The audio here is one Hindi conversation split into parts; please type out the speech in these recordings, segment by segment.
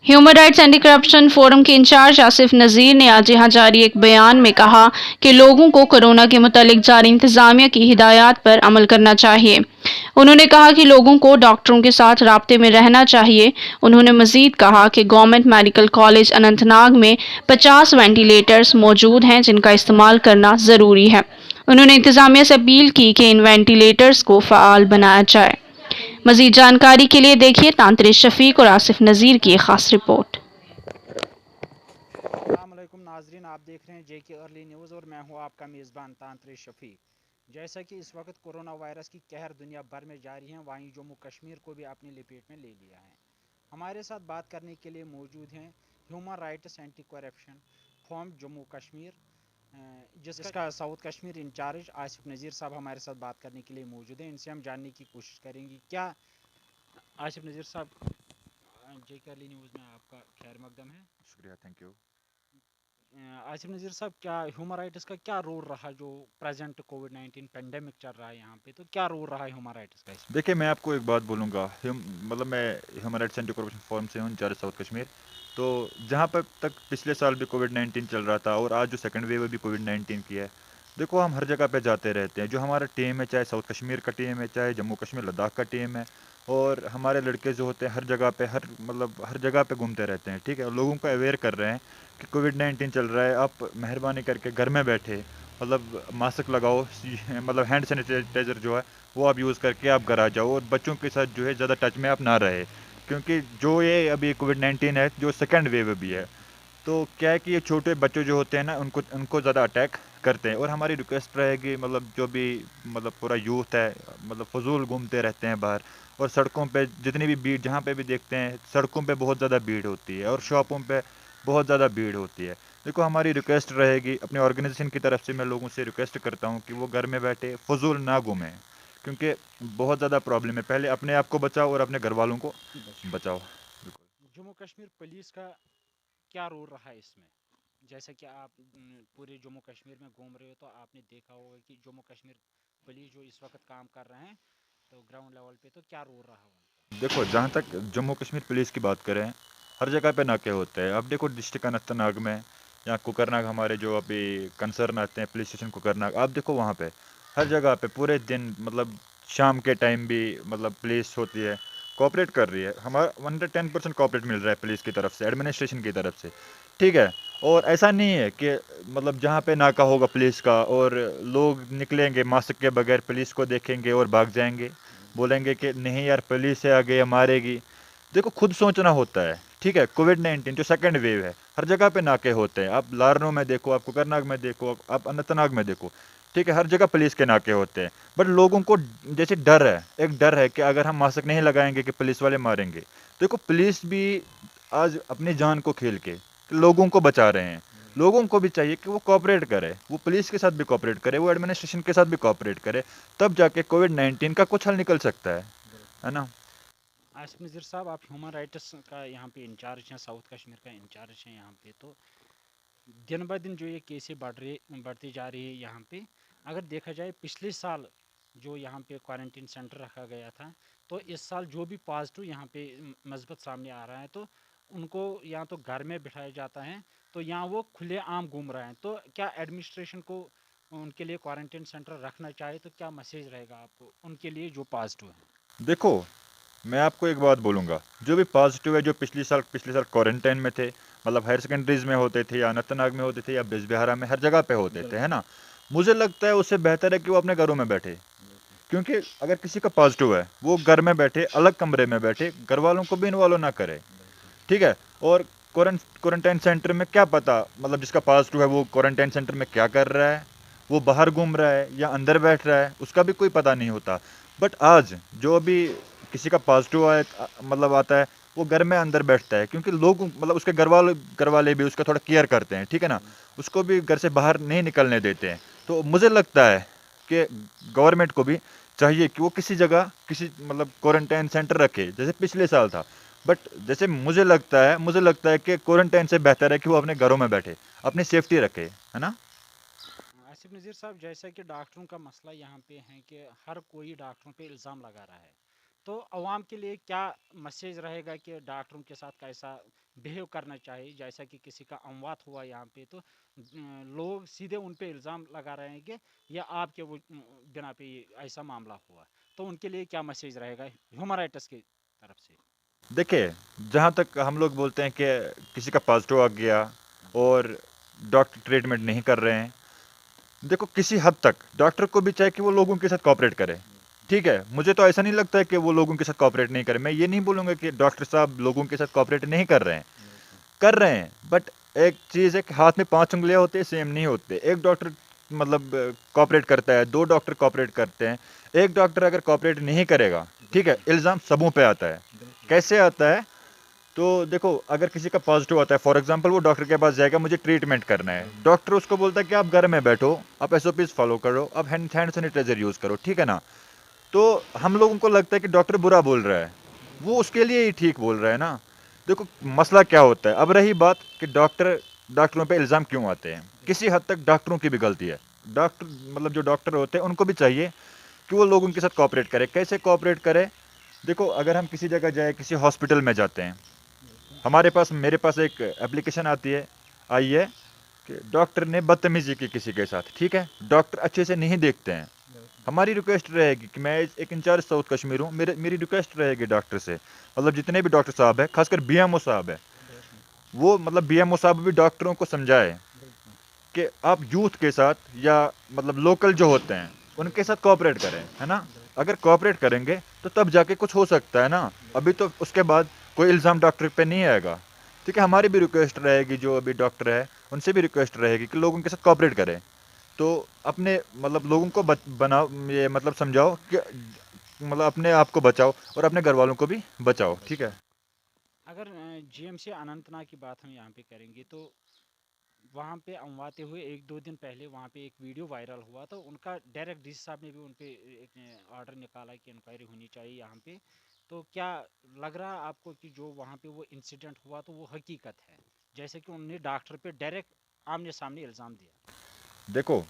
Human rights anti corruption forum के इंचार्ज आसिफ नज़ीर ने आज यहाँ जारी एक बयान में कहा कि लोगों को कोरोना के मुतालिक जारी इंतजामिया की हिदायत पर अमल करना चाहिए। उन्होंने कहा कि लोगों को डॉक्टरों के साथ राब्ते में रहना चाहिए। उन्होंने मजीद कहा कि गवर्नमेंट मेडिकल कॉलेज अनंतनाग में 50 वेंटिलेटर्स मौजूद हैं जिनका इस्तेमाल करना ज़रूरी है। उन्होंने इंतजामिया से अपील की कि इन वेंटिलेटर्स को फ़ाल बनाया जाए। मजीद जानकारी के लिए देखिए तांत्रिक शफीक और आसिफ नज़ीर की एक खास रिपोर्ट। अस्सलामुअलैकुम नाजरीन, आप देख रहे हैं जेके अर्ली न्यूज़ और मैं हूं आपका मेज़बान तांत्रिक शफीक। जैसा कि इस वक्त कोरोना वायरस की कहर दुनिया भर में जारी है, वहीं जम्मू कश्मीर को भी अपनी लपेट में ले लिया है। हमारे साथ बात करने के लिए मौजूद हैं human rights anti corruption form Jammu Kashmir, जिसका साउथ कश्मीर इंचार्ज आसिफ नज़ीर साहब हमारे साथ बात करने के लिए मौजूद हैं। इनसे हम जानने की कोशिश करेंगे। क्या आसिफ नज़ीर साहब, जेके अर्ली न्यूज़ में आपका खैर मकदम है। शुक्रिया, थैंक यू। आसिफ नज़ीर साहब, क्या ह्यूमन राइट्स का क्या रोल रहा जो प्रेजेंट कोविड-19 पेंडेमिक चल रहा है यहाँ पे, तो क्या रोल रहा है ह्यूमन राइट्स का इसमें? देखिए, मैं आपको एक बात बोलूँगा, मतलब मैं human rights anti corruption forum से हूँ, इंचार्ज साउथ कश्मीर। तो जहाँ पर तक पिछले साल भी कोविड-19 चल रहा था और आज जो सेकंड वेव है भी कोविड-19 की है। देखो, हम हर जगह पे जाते रहते हैं। जो हमारा टीम है, चाहे साउथ कश्मीर का टीम है, चाहे जम्मू कश्मीर लद्दाख का टीम है, और हमारे लड़के जो होते हैं हर जगह पे हर जगह पे घूमते रहते हैं, ठीक है? लोगों को अवेयर कर रहे हैं कि कोविड-19 चल रहा है, आप मेहरबानी करके घर में बैठे मतलब मास्क लगाओ, मतलब हैंड सैनिटाइज़र जो है वो आप यूज़ करके आप घर आ जाओ, और बच्चों के साथ जो है ज़्यादा टच में आप ना रहे, क्योंकि जो ये अभी कोविड-19 है जो सेकंड वेव अभी है, तो क्या है कि ये छोटे बच्चे जो होते हैं ना उनको उनको ज़्यादा अटैक करते हैं। और हमारी रिक्वेस्ट रहेगी, मतलब जो भी मतलब पूरा यूथ है, मतलब फजूल घूमते रहते हैं बाहर, और सड़कों पे जितनी भी भीड़ जहाँ पे भी देखते हैं सड़कों पे बहुत ज़्यादा भीड़ होती है और शॉपों पे बहुत ज़्यादा भीड़ होती है। देखो, हमारी रिक्वेस्ट रहेगी, अपनी ऑर्गेनाइजेशन की तरफ से मैं लोगों से रिक्वेस्ट करता हूँ कि वो घर में बैठे फजूल ना घूमें, क्योंकि बहुत ज़्यादा प्रॉब्लम है। पहले अपने आप को बचाओ और अपने घर वालों को बचाओ। बिल्कुल। जम्मू कश्मीर पुलिस का क्या रोल रहा है इसमें? जैसे कि आप पूरे जम्मू कश्मीर में घूम रहे हो, तो आपने देखा होगा कि जम्मू कश्मीर पुलिस जो इस वक्त काम कर रहे हैं, तो ग्राउंड लेवल पे तो क्या रोल रहा उनका? देखो, जहाँ तक जम्मू कश्मीर पुलिस की बात करें, हर जगह पे नाके होते हैं। अब देखो, डिस्ट्रिक्ट अनंतनाग में या कुकरनाग, हमारे जो अभी कंसर्न आते हैं पुलिस स्टेशन कुकरनाग, आप देखो वहाँ पे हर जगह पे पूरे दिन, मतलब शाम के टाइम भी मतलब पुलिस होती है, कोऑपरेट कर रही है। हमारा 110% कोऑपरेट मिल रहा है पुलिस की तरफ से, एडमिनिस्ट्रेशन की तरफ से, ठीक है? और ऐसा नहीं है कि मतलब जहाँ पे नाका होगा पुलिस का और लोग निकलेंगे मास्क के बगैर, पुलिस को देखेंगे और भाग जाएंगे, बोलेंगे कि नहीं यार पुलिस है आगे, मारेगी। देखो, खुद सोचना होता है, ठीक है? कोविड-19 जो सेकंड वेव है, हर जगह पे नाके होते हैं। आप लारनू में देखो, आप कुकरनाग में देखो, आप अनंतनाग में देखो, ठीक है? हर जगह पुलिस के नाके होते हैं। बट लोगों को जैसे डर है, एक डर है कि अगर हम मास्क नहीं लगाएंगे कि पुलिस वाले मारेंगे। देखो, पुलिस भी आज अपनी जान को खेल के लोगों को बचा रहे हैं। लोगों को भी चाहिए कि वो कोऑपरेट करे, वो पुलिस के साथ भी कोऑपरेट करे, वो एडमिनिस्ट्रेशन के साथ भी कोऑपरेट करे, तब जाके कोविड-19 का कुछ हल निकल सकता है ना? आसिफ नज़ीर साहब, आप ह्यूमन राइट्स का यहाँ पे इंचार्ज हैं, साउथ कश्मीर का इंचार्ज हैं यहाँ पे, तो दिन ब दिन जो ये केसें बढ़ती जा रही है यहाँ पे, अगर देखा जाए पिछले साल जो यहाँ पे क्वारंटीन सेंटर रखा गया था, तो इस साल जो भी पॉजिटिव यहाँ पे मस्बत सामने आ रहा है, तो उनको या तो घर में बिठाया जाता है, तो यहाँ वो खुले आम घूम रहे हैं। तो क्या एडमिनिस्ट्रेशन को उनके लिए क्वारंटीन सेंटर रखना चाहिए? तो क्या मैसेज रहेगा आपको उनके लिए जो पॉजिटिव है? देखो, मैं आपको एक बात बोलूँगा, जो भी पॉज़िटिव है, जो पिछले साल क्वारंटाइन में थे, मतलब हायर सेकेंडरीज़ में होते थे या अनंतनाग में होते थे या बिजबिहारा में, हर जगह पे होते थे, है ना? मुझे लगता है उससे बेहतर है कि वो अपने घरों में बैठे, क्योंकि अगर किसी का पॉज़िटिव है, वो घर में बैठे, अलग कमरे में बैठे, घर वालों को भी इन्वॉल्व ना करे, ठीक है? और क्वारंटाइन सेंटर में क्या पता, मतलब जिसका पॉज़िटिव है वो क्वारंटाइन सेंटर में क्या कर रहा है? वो बाहर घूम रहा है या अंदर बैठ रहा है, उसका भी कोई पता नहीं होता। बट आज जो भी किसी का पॉज़िटिव मतलब आता है, वो घर में अंदर बैठता है, क्योंकि लोग मतलब उसके घर वाले भी उसका थोड़ा केयर करते हैं, ठीक है ना? उसको भी घर से बाहर नहीं निकलने देते हैं। तो मुझे लगता है कि गवर्नमेंट को भी चाहिए कि वो किसी जगह किसी मतलब क्वारंटाइन सेंटर रखे, जैसे पिछले साल था। बट जैसे मुझे लगता है कि क्वारंटाइन से बेहतर है कि वो अपने घरों में बैठे, अपनी सेफ्टी रखे, है ना? आसिफ नज़ीर साहब, जैसा कि डॉक्टरों का मसला यहाँ पे है कि हर कोई डॉक्टरों पे इल्ज़ाम लगा रहा है, तो अवाम के लिए क्या मैसेज रहेगा कि डॉक्टरों के साथ कैसा बिहेव करना चाहिए? जैसा कि किसी का अमवात हुआ यहाँ पे, तो लोग सीधे उन पे इल्ज़ाम लगा रहे हैं कि या आपके वो बिना पे ये ऐसा मामला हुआ, तो उनके लिए क्या मैसेज रहेगा ह्यूमन राइट्स की तरफ से? देखिए, जहाँ तक हम लोग बोलते हैं कि किसी का पॉजिटिव आ गया और डॉक्टर ट्रीटमेंट नहीं कर रहे हैं, देखो किसी हद तक डॉक्टर को भी चाहिए कि वो लोगों के साथ कोऑपरेट करे। ठीक है, मुझे तो ऐसा नहीं लगता है कि वो लोगों के साथ कोऑपरेट नहीं करे। मैं ये नहीं बोलूँगा कि डॉक्टर साहब लोगों के साथ कोऑपरेट नहीं कर रहे हैं, बट एक चीज़ है कि हाथ में 5 उँगलियाँ होती है, सेम नहीं होते। एक डॉक्टर मतलब कोऑपरेट करता है, 2 डॉक्टर कोऑपरेट करते हैं। एक डॉक्टर अगर कोऑपरेट नहीं करेगा, ठीक है, इल्ज़ाम सबों पे आता है। कैसे आता है? तो देखो, अगर किसी का पॉजिटिव आता है, फॉर एग्जांपल वो डॉक्टर के पास जाएगा, मुझे ट्रीटमेंट करना है। डॉक्टर उसको बोलता है कि आप घर में बैठो, आप एसओपीज़ फॉलो करो, आप हैंड सैनिटाइज़र यूज़ करो, ठीक है ना? तो हम लोगों को लगता है कि डॉक्टर बुरा बोल रहा है, वो उसके लिए ही ठीक बोल रहा है ना। देखो मसला क्या होता है, अब रही बात कि डॉक्टरों पे इल्ज़ाम क्यों आते हैं। किसी हद तक डॉक्टरों की भी गलती है। डॉक्टर मतलब जो डॉक्टर होते हैं उनको भी चाहिए कि वो लोगों के साथ कोऑपरेट करे। कैसे कोऑपरेट करे? देखो, अगर हम किसी जगह जाए, किसी हॉस्पिटल में जाते हैं, मेरे पास एक एप्लीकेशन आई है कि डॉक्टर ने बदतमीजी की किसी के साथ, ठीक है, डॉक्टर अच्छे से नहीं देखते हैं। हमारी रिक्वेस्ट रहेगी कि मैं एक इंचार्ज साउथ कश्मीर हूँ, मेरी रिक्वेस्ट रहेगी डॉक्टर से, मतलब जितने भी डॉक्टर साहब है, खासकर बीएमओ साहब है, वो मतलब बीएमओ साहब भी डॉक्टरों को समझाए कि आप यूथ के साथ या मतलब लोकल जो होते हैं उनके साथ कोऑपरेट करें, है ना। अगर कोऑपरेट करेंगे तो तब जाके कुछ हो सकता है ना। अभी तो उसके बाद कोई इल्ज़ाम डॉक्टर पे नहीं आएगा। ठीक है, हमारी भी रिक्वेस्ट रहेगी, जो अभी डॉक्टर है उनसे भी रिक्वेस्ट रहेगी कि लोगों के साथ कोऑपरेट करें। तो अपने मतलब लोगों को बनाओ, ये मतलब समझाओ कि मतलब अपने आप को बचाओ और अपने घर वालों को भी बचाओ, ठीक है। अगर जीएमसी अनंतनाग की बात हम यहाँ पे करेंगे, तो वहाँ पे अमवाते हुए 1-2 दिन पहले वहाँ पे एक वीडियो वायरल हुआ, तो उनका डायरेक्ट डीसी साहब ने भी उन पे एक ऑर्डर निकाला कि इंक्वायरी होनी चाहिए यहाँ पे। तो क्या लग रहा है आपको कि जो वहाँ पे वो इंसिडेंट हुआ तो वो हकीकत है, जैसे कि उन्होंने डॉक्टर पे डायरेक्ट आमने सामने इल्ज़ाम दिया? देखो,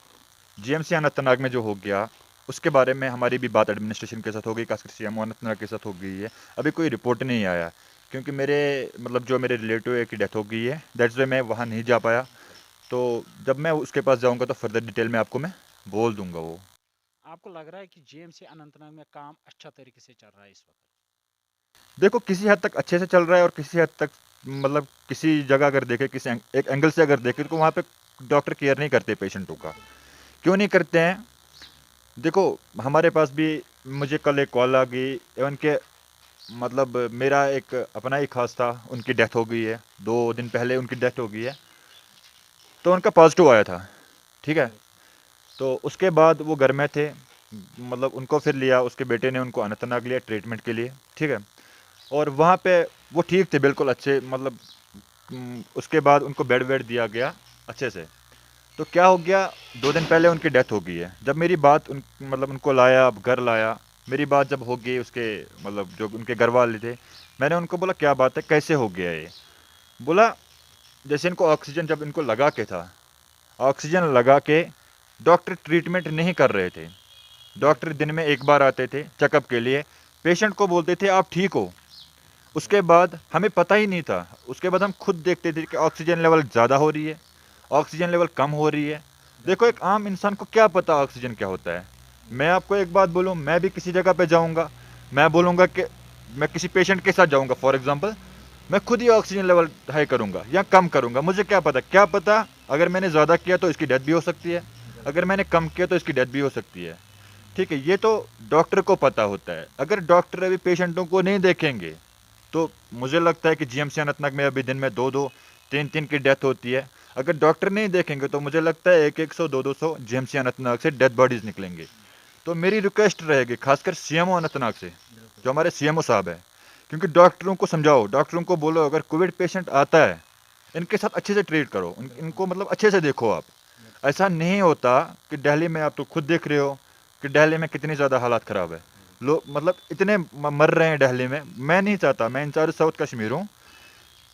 जीएमसी अनंतनाग में जो हो गया उसके बारे में हमारी भी बात एडमिनिस्ट्रेशन के साथ हो गई, खासकर सीएमओ अनंतनाग के साथ हो गई है। अभी कोई रिपोर्ट नहीं आया क्योंकि मेरे मतलब जो मेरे रिलेटिव है की डेथ हो गई है, दैट्स वाई मैं वहाँ नहीं जा पाया। तो जब मैं उसके पास जाऊँगा तो फर्दर डिटेल में आपको मैं बोल दूँगा वो। आपको लग रहा है कि जीएमसी अनंतनाग में काम अच्छा तरीके से चल रहा है इस वक्त? देखो, किसी हद तक अच्छे से चल रहा है और किसी हद तक मतलब किसी जगह अगर देखें, एक एंगल से अगर देखें तो वहाँ पे डॉक्टर केयर नहीं करते पेशेंटों का। क्यों नहीं करते हैं? देखो, हमारे पास भी मुझे कल एक कॉल आ गई, इवन के मतलब मेरा एक अपना ही खास था, उनकी डेथ हो गई है, 2 दिन पहले उनकी डेथ हो गई है। तो उनका पॉजिटिव आया था, ठीक है। तो उसके बाद वो घर में थे, मतलब उनको फिर लिया, उसके बेटे ने उनको अनंतनाग लिया ट्रीटमेंट के लिए, ठीक है। और वहाँ पे वो ठीक थे, बिल्कुल अच्छे, मतलब उसके बाद उनको बेड वेड दिया गया अच्छे से। तो क्या हो गया, 2 दिन पहले उनकी डेथ हो गई है। जब मेरी बात मतलब उनको लाया, अब घर लाया, मेरी बात जब हो गई उसके मतलब जो उनके घर वाले थे, मैंने उनको बोला क्या बात है, कैसे हो गया ये? बोला जैसे इनको ऑक्सीजन जब इनको लगा के था, ऑक्सीजन लगा के डॉक्टर ट्रीटमेंट नहीं कर रहे थे। डॉक्टर दिन में एक बार आते थे चेकअप के लिए, पेशेंट को बोलते थे आप ठीक हो। उसके बाद हमें पता ही नहीं था, उसके बाद हम खुद देखते थे कि ऑक्सीजन लेवल ज़्यादा हो रही है, ऑक्सीजन लेवल कम हो रही है। देखो, एक आम इंसान को क्या पता ऑक्सीजन क्या होता है। मैं आपको एक बात बोलूँ, मैं भी किसी जगह पे जाऊँगा, मैं बोलूँगा कि मैं किसी पेशेंट के साथ जाऊँगा, फॉर एग्जांपल मैं खुद ही ऑक्सीजन लेवल हाई करूँगा या कम करूँगा। मुझे क्या पता अगर मैंने ज़्यादा किया तो इसकी डेथ भी हो सकती है, अगर मैंने कम किया तो इसकी डेथ भी हो सकती है, ठीक है। ये तो डॉक्टर को पता होता है। अगर डॉक्टर अभी पेशेंटों को नहीं देखेंगे तो मुझे लगता है कि जीएमसी अनंतनाग में अभी दिन में 2-2, 3-3 की डेथ होती है। अगर डॉक्टर नहीं देखेंगे तो मुझे लगता है 1-1 सौ 2-2 सौ जीएमसी अनंतनाग से डेड बॉडीज निकलेंगे। तो मेरी रिक्वेस्ट रहेगी खासकर सीएमओ अनंतनाग से, जो हमारे सीएमओ साहब है, क्योंकि डॉक्टरों को समझाओ, डॉक्टरों को बोलो अगर कोविड पेशेंट आता है इनके साथ अच्छे से ट्रीट करो, इनको मतलब अच्छे से देखो आप। ऐसा नहीं होता कि दिल्ली में आप तो खुद देख रहे हो कि दिल्ली में कितनी ज़्यादा हालात ख़राब है, लोग मतलब इतने मर रहे हैं दिल्ली में। मैं नहीं चाहता, मैं इंचार्ज साउथ कश्मीर हूँ,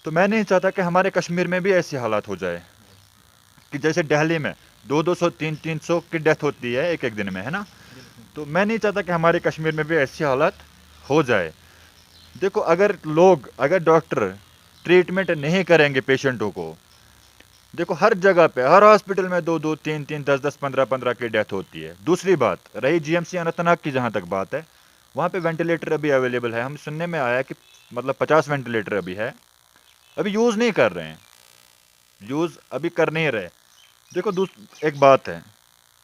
तो मैं नहीं चाहता कि हमारे कश्मीर में भी ऐसी हालात हो जाए कि जैसे दिल्ली में 2-2 सौ 3-3 सौ की डेथ होती है एक एक दिन में, है ना। तो मैं नहीं चाहता कि हमारे कश्मीर में भी ऐसी हालत हो जाए। देखो अगर डॉक्टर ट्रीटमेंट नहीं करेंगे पेशेंटों को, देखो हर जगह पे हर हॉस्पिटल में 2-2, 3-3, 10-10, 15-15 की डेथ होती है। दूसरी बात रही जीएमसी अनंतनाग की, जहाँ तक बात है, वहाँ पे वेंटिलेटर अभी अवेलेबल है। हम सुनने में आया कि मतलब 50 वेंटिलेटर अभी है, अभी यूज़ नहीं कर रहे हैं, यूज़ अभी कर नहीं रहे। देखो एक बात है,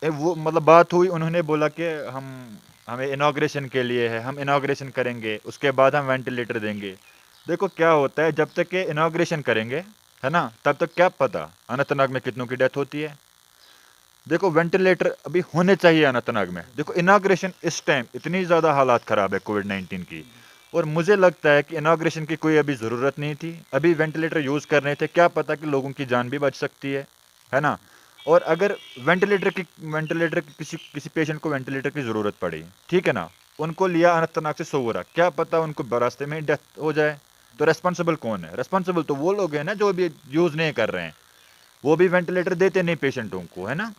वो मतलब बात हुई, उन्होंने बोला कि हमें इनॉग्रेशन के लिए है, हम इनॉग्रेशन करेंगे, उसके बाद हम वेंटिलेटर देंगे। देखो क्या होता है, जब तक ये इनॉग्रेशन करेंगे, है ना, तब तक क्या पता अनंतनाग में कितनों की डेथ होती है। देखो वेंटिलेटर अभी होने चाहिए अनंतनाग में। देखो इनॉग्रेशन इस टाइम इतनी ज़्यादा हालात ख़राब है कोविड-19 की, और मुझे लगता है कि इनॉग्रेशन की कोई अभी ज़रूरत नहीं थी। अभी वेंटिलेटर यूज़ कर रहे थे, क्या पता कि लोगों की जान भी बच सकती है ना। और अगर वेंटिलेटर की किसी किसी पेशेंट को वेंटिलेटर की ज़रूरत पड़ी, ठीक है ना, उनको लिया अनंतनाग से सोगरा, क्या पता उनको रास्ते में डेथ हो जाए। तो रेस्पॉन्सिबल कौन है? रेस्पॉन्सिबल तो वो लोग हैं ना जो अभी यूज़ नहीं कर रहे हैं, वो भी वेंटिलेटर देते नहीं पेशेंटों को, है ना।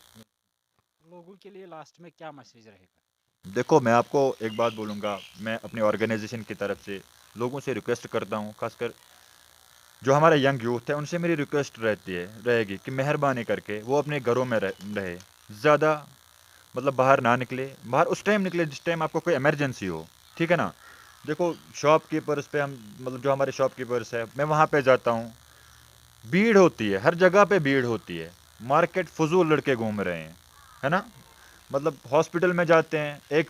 लोगों के लिए लास्ट में क्या मैसेज रहेगा? देखो मैं आपको एक बात बोलूँगा, मैं अपनी ऑर्गेनाइजेशन की तरफ से लोगों से रिक्वेस्ट करता हूँ, खासकर जो हमारा यंग यूथ है, उनसे मेरी रिक्वेस्ट रहेगी कि मेहरबानी करके वो अपने घरों में रहे, ज़्यादा मतलब बाहर ना निकले। बाहर उस टाइम निकले जिस टाइम आपको कोई इमरजेंसी हो, ठीक है ना। देखो शॉपकीपर्स पे हम मतलब जो हमारे शॉपकीपर्स है, मैं वहाँ पे जाता हूँ, भीड़ होती है, हर जगह पे भीड़ होती है, मार्केट फजूल लड़के घूम रहे हैं, है ना। मतलब हॉस्पिटल में जाते हैं, एक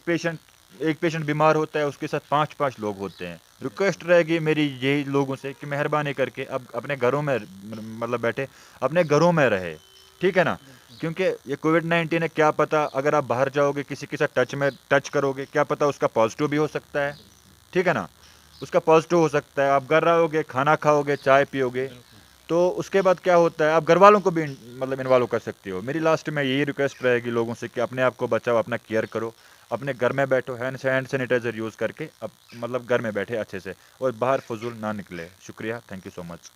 पेशेंट बीमार होता है, उसके साथ 5-5 लोग होते हैं। रिक्वेस्ट रहेगी मेरी यही लोगों से कि मेहरबानी करके अब अपने घरों में मतलब बैठे, अपने घरों में रहे, ठीक है ना। बिल्कुल। क्योंकि ये कोविड-19 है, क्या पता अगर आप बाहर जाओगे किसी के साथ टच करोगे, क्या पता उसका पॉजिटिव भी हो सकता है, ठीक है ना। उसका पॉजिटिव हो सकता है, आप घर रहोगे, खाना खाओगे, चाय पियोगे, बिल्कुल। तो उसके बाद क्या होता है, आप घर वालों को भी मतलब इन्वॉल्व कर सकते हो। मेरी लास्ट में यही रिक्वेस्ट रहेगी लोगों से कि अपने आप को बचाओ, अपना केयर करो, अपने घर में बैठो, हैंड सैनिटाइजर यूज़ करके, अब मतलब घर में बैठे अच्छे से, और बाहर फजूल ना निकले। शुक्रिया, थैंक यू सो मच।